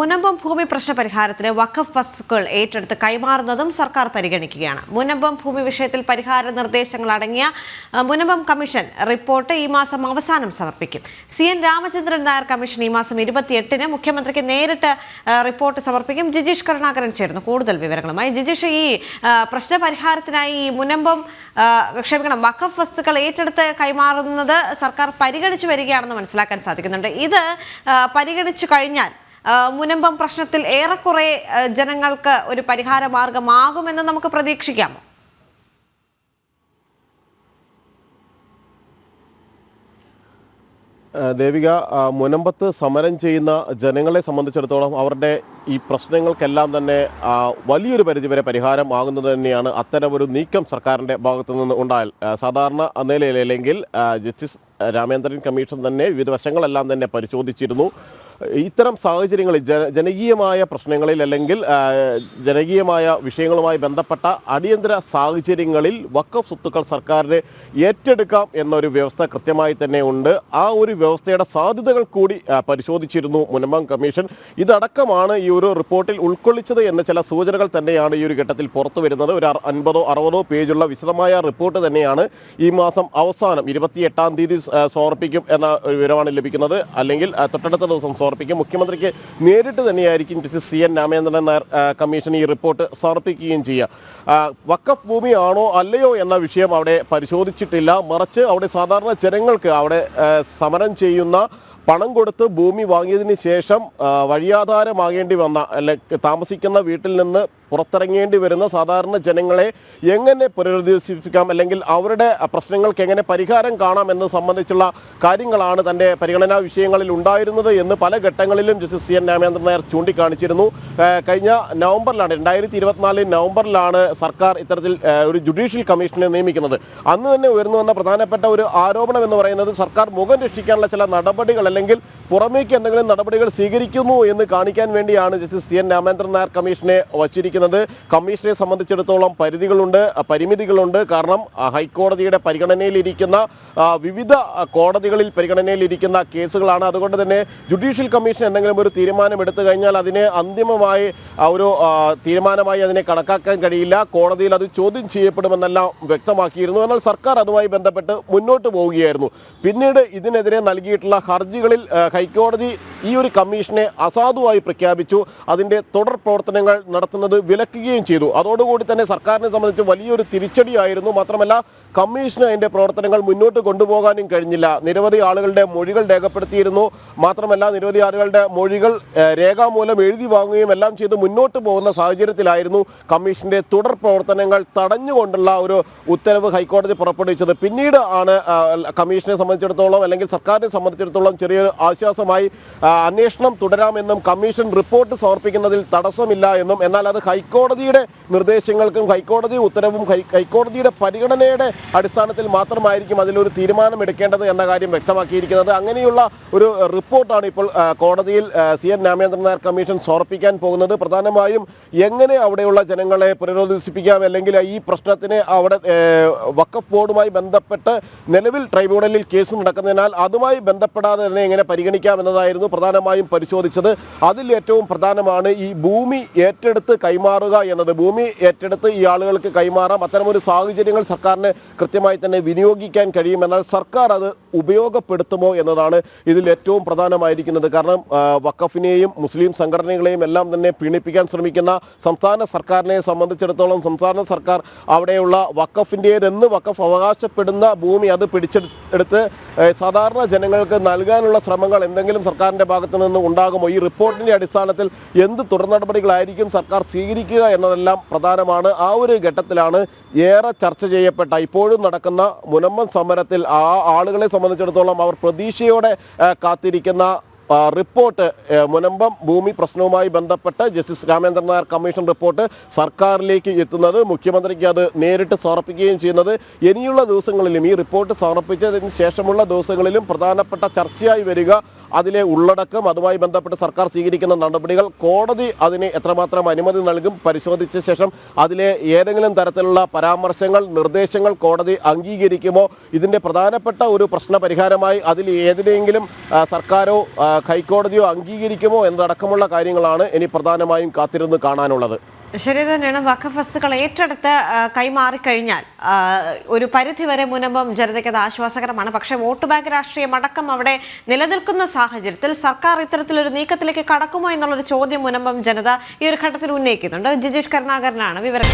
മുനമ്പം ഭൂമി പ്രശ്ന പരിഹാരത്തിന് വഖഫ് വസ്തുക്കൾ ഏറ്റെടുത്ത് കൈമാറുന്നതും സർക്കാർ പരിഗണിക്കുകയാണ്. മുനമ്പം ഭൂമി വിഷയത്തിൽ പരിഹാര നിർദ്ദേശങ്ങൾ അടങ്ങിയ മുനമ്പം കമ്മീഷൻ റിപ്പോർട്ട് ഈ മാസം അവസാനം സമർപ്പിക്കും. CN രാമചന്ദ്രൻ നായർ കമ്മീഷൻ ഈ മാസം 28-ന് മുഖ്യമന്ത്രിക്ക് നേരിട്ട് റിപ്പോർട്ട് സമർപ്പിക്കും. ജിജീഷ് കരുണാകരൻ ചേർന്നു കൂടുതൽ വിവരങ്ങളുമായി. ജിജീഷ്, ഈ പ്രശ്ന പരിഹാരത്തിനായി ഈ വഖഫ് വസ്തുക്കൾ ഏറ്റെടുത്ത് കൈമാറുന്നത് സർക്കാർ പരിഗണിച്ചു വരികയാണെന്ന് മനസ്സിലാക്കാൻ സാധിക്കുന്നുണ്ട്. ഇത് പരിഗണിച്ചു കഴിഞ്ഞാൽ മുനമ്പം പ്രശ്നത്തിൽ ഏറെക്കുറെ ജനങ്ങൾക്ക് ഒരു പരിഹാര മാർഗമാകുമെന്ന് നമുക്ക് പ്രതീക്ഷിക്കാമോ? ദേവിക, മുനമ്പത്ത് സമരം ചെയ്യുന്ന ജനങ്ങളെ സംബന്ധിച്ചിടത്തോളം അവരുടെ ഈ പ്രശ്നങ്ങൾക്കെല്ലാം തന്നെ വലിയൊരു പരിധിവരെ പരിഹാരം ആകുന്നത് തന്നെയാണ് അത്തരമൊരു നീക്കം സർക്കാരിൻ്റെ ഭാഗത്തു നിന്ന് ഉണ്ടായാൽ. സാധാരണ നിലയിൽ അല്ലെങ്കിൽ ജസ്റ്റിസ് രാമേന്ദ്രൻ കമ്മീഷൻ തന്നെ വിവിധ വശങ്ങളെല്ലാം തന്നെ പരിശോധിച്ചിരുന്നു. ഇത്തരം സാഹചര്യങ്ങളിൽ ജനകീയമായ പ്രശ്നങ്ങളിൽ അല്ലെങ്കിൽ ജനകീയമായ വിഷയങ്ങളുമായി ബന്ധപ്പെട്ട അടിയന്തര സാഹചര്യങ്ങളിൽ വഖഫ് സ്വത്തുക്കൾ സർക്കാരിന് ഏറ്റെടുക്കാം എന്നൊരു വ്യവസ്ഥ കൃത്യമായി തന്നെ ഉണ്ട്. ആ ഒരു വ്യവസ്ഥയുടെ സാധ്യതകൾ കൂടി പരിശോധിച്ചിരുന്നു മുനമ്പം കമ്മീഷൻ. ഇതടക്കമാണ് ഈ ഒരു റിപ്പോർട്ടിൽ ഉൾക്കൊള്ളിച്ചത് എന്ന ചില സൂചനകൾ തന്നെയാണ് ഈ ഒരു ഘട്ടത്തിൽ പുറത്തു വരുന്നത്. ഒരു 50-60 പേജുള്ള വിശദമായ റിപ്പോർട്ട് തന്നെയാണ് ഈ മാസം അവസാനം 28-ാം തീയതി സമർപ്പിക്കും എന്ന വിവരമാണ് ലഭിക്കുന്നത്. അല്ലെങ്കിൽ തൊട്ടടുത്ത ദിവസം സമർപ്പിക്കും. മുഖ്യമന്ത്രിക്ക് നേരിട്ട് തന്നെയായിരിക്കും CN രാമചന്ദ്രൻ നായർ കമ്മീഷൻ ഈ റിപ്പോർട്ട് സമർപ്പിക്കുകയും ചെയ്യുക. വഖഫ് ഭൂമിയാണോ അല്ലയോ എന്ന വിഷയം അവിടെ പരിശോധിച്ചിട്ടില്ല. മറിച്ച് അവിടെ സാധാരണ ജനങ്ങൾക്ക് അവിടെ സമരം ചെയ്യുന്ന പണം കൊടുത്ത് ഭൂമി വാങ്ങിയതിന് ശേഷം വഴിയാധാരമാകേണ്ടി വന്ന അല്ലെങ്കിൽ താമസിക്കുന്ന വീട്ടിൽ നിന്ന് പുറത്തിറങ്ങേണ്ടി വരുന്ന സാധാരണ ജനങ്ങളെ എങ്ങനെ പുനരധിവസിപ്പിക്കാം അല്ലെങ്കിൽ അവരുടെ പ്രശ്നങ്ങൾക്ക് എങ്ങനെ പരിഹാരം കാണാം എന്നത് സംബന്ധിച്ചുള്ള കാര്യങ്ങളാണ് തൻ്റെ പരിഗണനാ വിഷയങ്ങളിൽ ഉണ്ടായിരുന്നത് എന്ന് പല ഘട്ടങ്ങളിലും ജസ്റ്റിസ് CN രാമചന്ദ്രൻ നായർ ചൂണ്ടിക്കാണിച്ചിരുന്നു. കഴിഞ്ഞ നവംബറിലാണ് 2024 നവംബറിലാണ് സർക്കാർ ഇത്തരത്തിൽ ഒരു ജുഡീഷ്യൽ കമ്മീഷനെ നിയമിക്കുന്നത്. അന്ന് തന്നെ ഉയർന്നു വന്ന പ്രധാനപ്പെട്ട ഒരു ആരോപണം എന്ന് പറയുന്നത് സർക്കാർ മുഖം രക്ഷിക്കാനുള്ള ചില നടപടികൾ അല്ലെങ്കിൽ പുറമേക്ക് എന്തെങ്കിലും നടപടികൾ സ്വീകരിക്കുന്നു എന്ന് കാണിക്കാൻ വേണ്ടിയാണ് ജസ്റ്റിസ് CN രാമചന്ദ്രൻ നായർ കമ്മീഷനെ വച്ചിരിക്കുന്നത്. കമ്മീഷനെ സംബന്ധിച്ചിടത്തോളം പരിമിതികളുണ്ട്. കാരണം ഹൈക്കോടതിയുടെ പരിഗണനയിലിരിക്കുന്ന വിവിധ കോടതികളിൽ പരിഗണനയിലിരിക്കുന്ന കേസുകളാണ്. അതുകൊണ്ട് തന്നെ ജുഡീഷ്യൽ കമ്മീഷൻ എന്തെങ്കിലും ഒരു തീരുമാനം എടുത്തു കഴിഞ്ഞാൽ അതിനെ അന്തിമമായി ഒരു തീരുമാനമായി അതിനെ കണക്കാക്കാൻ കഴിയില്ല. കോടതിയിൽ അത് ചോദ്യം ചെയ്യപ്പെടുമെന്നെല്ലാം വ്യക്തമാക്കിയിരുന്നു. എന്നാൽ സർക്കാർ അതുമായി ബന്ധപ്പെട്ട് മുന്നോട്ട് പോവുകയായിരുന്നു. പിന്നീട് ഇതിനെതിരെ നൽകിയിട്ടുള്ള ഹർജികളിൽ ഹൈക്കോടതി ഈ ഒരു കമ്മീഷനെ അസാധുവായി പ്രഖ്യാപിച്ചു. അതിൻ്റെ തുടർ പ്രവർത്തനങ്ങൾ നടത്തുന്നത് വിലക്കുകയും ചെയ്തു. അതോടുകൂടി തന്നെ സർക്കാരിനെ സംബന്ധിച്ച് വലിയൊരു തിരിച്ചടിയായിരുന്നു. മാത്രമല്ല കമ്മീഷന് അതിൻ്റെ പ്രവർത്തനങ്ങൾ മുന്നോട്ട് കൊണ്ടുപോകാനും കഴിഞ്ഞില്ല. നിരവധി ആളുകളുടെ മൊഴികൾ രേഖപ്പെടുത്തിയിരുന്നു. മാത്രമല്ല നിരവധി ആളുകളുടെ മൊഴികൾ രേഖാമൂലം എഴുതി വാങ്ങുകയും എല്ലാം ചെയ്ത് മുന്നോട്ട് പോകുന്ന സാഹചര്യത്തിലായിരുന്നു കമ്മീഷൻ്റെ തുടർ പ്രവർത്തനങ്ങൾ തടഞ്ഞുകൊണ്ടുള്ള ഒരു ഉത്തരവ് ഹൈക്കോടതി പുറപ്പെടുവിച്ചത്. പിന്നീട് ആണ് കമ്മീഷനെ സംബന്ധിച്ചിടത്തോളം അല്ലെങ്കിൽ സർക്കാരിനെ സംബന്ധിച്ചിടത്തോളം ചെറിയൊരു ആശ്വാസമായി അന്വേഷണം തുടരാമെന്നും കമ്മീഷൻ റിപ്പോർട്ട് സമർപ്പിക്കുന്നതിൽ തടസ്സമില്ല എന്നും, എന്നാൽ അത് ഹൈക്കോടതിയുടെ നിർദ്ദേശങ്ങൾക്കും ഹൈക്കോടതി ഉത്തരവും ഹൈക്കോടതിയുടെ പരിഗണനയുടെ അടിസ്ഥാനത്തിൽ മാത്രമായിരിക്കും അതിലൊരു തീരുമാനം എടുക്കേണ്ടത് എന്ന കാര്യം വ്യക്തമാക്കിയിരിക്കുന്നത്. അങ്ങനെയുള്ള ഒരു റിപ്പോർട്ടാണ് ഇപ്പോൾ കോടതിയിൽ CN രാമചന്ദ്രൻ നായർ കമ്മീഷൻ സമർപ്പിക്കാൻ പോകുന്നത്. പ്രധാനമായും എങ്ങനെ അവിടെയുള്ള ജനങ്ങളെ പുനരധിവസിപ്പിക്കാം അല്ലെങ്കിൽ ഈ പ്രശ്നത്തിന് അവിടെ വഖഫ് ബോർഡുമായി ബന്ധപ്പെട്ട് നിലവിൽ ട്രൈബ്യൂണലിൽ കേസ് നടക്കുന്നതിനാൽ അതുമായി ബന്ധപ്പെടാതെ തന്നെ എങ്ങനെ പരിഗണിക്കാം എന്നതായിരുന്നു പ്രധാനമായും പരിശോധിച്ചത്. അതിൽ ഏറ്റവും പ്രധാനമാണ് ഈ ഭൂമി ഏറ്റെടുത്ത് കൈമാറുക എന്നത്. ഭൂമി ഏറ്റെടുത്ത് ഈ ആളുകൾക്ക് കൈമാറാം. അത്തരമൊരു സാഹചര്യങ്ങൾ സർക്കാരിന് കൃത്യമായി തന്നെ വിനിയോഗിക്കാൻ കഴിയും. എന്നാൽ സർക്കാർ അത് ഉപയോഗപ്പെടുത്തുമോ എന്നതാണ് ഇതിൽ ഏറ്റവും പ്രധാനമായിരിക്കുന്നത്. കാരണം വഖഫിനെയും മുസ്ലിം സംഘടനകളെയും എല്ലാം തന്നെ പീഡിപ്പിക്കാൻ ശ്രമിക്കുന്ന സംസ്ഥാന സർക്കാരിനെ സംബന്ധിച്ചിടത്തോളം സംസ്ഥാന സർക്കാർ അവിടെയുള്ള വഖഫിൻ്റേതെന്ന് വഖഫ് അവകാശപ്പെടുന്ന ഭൂമി അത് പിടിച്ചെടുത്ത് സാധാരണ ജനങ്ങൾക്ക് നൽകാനുള്ള ശ്രമങ്ങൾ എന്തെങ്കിലും സർക്കാരിൻ്റെ ഭാഗത്തു നിന്ന് ഉണ്ടാകുമോ? ഈ റിപ്പോർട്ടിൻ്റെ അടിസ്ഥാനത്തിൽ എന്ത് തുടർ നടപടികളായിരിക്കും സർക്കാർ സ്വീകരിക്കുക എന്നതെല്ലാം പ്രധാനമാണ്. ആ ഒരു ഘട്ടത്തിലാണ് ഏറെ ചർച്ച ചെയ്യപ്പെട്ട ഇപ്പോഴും നടക്കുന്ന മുനമ്പം സമരത്തിൽ ആ ആളുകളെ സംബന്ധിച്ചിടത്തോളം അവർ പ്രതീക്ഷയോടെ കാത്തിരിക്കുന്ന റിപ്പോർട്ട്, മുനമ്പം ഭൂമി പ്രശ്നവുമായി ബന്ധപ്പെട്ട് justice Ramachandran Nair commission report സർക്കാരിലേക്ക് എത്തുന്നത്, മുഖ്യമന്ത്രിക്ക് അത് നേരിട്ട് സമർപ്പിക്കുകയും ചെയ്യുന്നത് ഇനിയുള്ള ദിവസങ്ങളിലും ഈ റിപ്പോർട്ട് സമർപ്പിച്ചതിന് ശേഷമുള്ള ദിവസങ്ങളിലും പ്രധാനപ്പെട്ട ചർച്ചയായി വരിക അതിലെ ഉള്ളടക്കം, അതുമായി ബന്ധപ്പെട്ട് സർക്കാർ സ്വീകരിക്കുന്ന നടപടികൾ, കോടതി അതിന് എത്രമാത്രം അനുമതി നൽകും, പരിശോധിച്ച ശേഷം അതിലെ ഏതെങ്കിലും തരത്തിലുള്ള പരാമർശങ്ങൾ, നിർദ്ദേശങ്ങൾ കോടതി അംഗീകരിക്കുമോ, ഇതിൻ്റെ പ്രധാനപ്പെട്ട ഒരു പ്രശ്ന പരിഹാരമായി അതിൽ ഏതിനെങ്കിലും സർക്കാരോ ഹൈക്കോടതിയോ അംഗീകരിക്കുമോ എന്നതടക്കമുള്ള കാര്യങ്ങളാണ് ഇനി പ്രധാനമായും കാത്തിരുന്ന് കാണാനുള്ളത്. ശരി തന്നെയാണ്. വഖഫ് വസ്തുക്കൾ ഏറ്റെടുത്ത് കൈമാറിക്കഴിഞ്ഞാൽ ഒരു പരിധിവരെ മുനമ്പം ജനതയ്ക്ക് അത് ആശ്വാസകരമാണ്. പക്ഷേ വോട്ട് ബാങ്ക് രാഷ്ട്രീയം അടക്കം അവിടെ നിലനിൽക്കുന്ന സാഹചര്യത്തിൽ സർക്കാർ ഇത്തരത്തിലൊരു നീക്കത്തിലേക്ക് കടക്കുമോ എന്നുള്ളൊരു ചോദ്യം മുനമ്പം ജനത ഈ ഒരു ഘട്ടത്തിൽ ഉന്നയിക്കുന്നുണ്ട്. ജിജീഷ് കരുണാകരനാണ് വിവരം.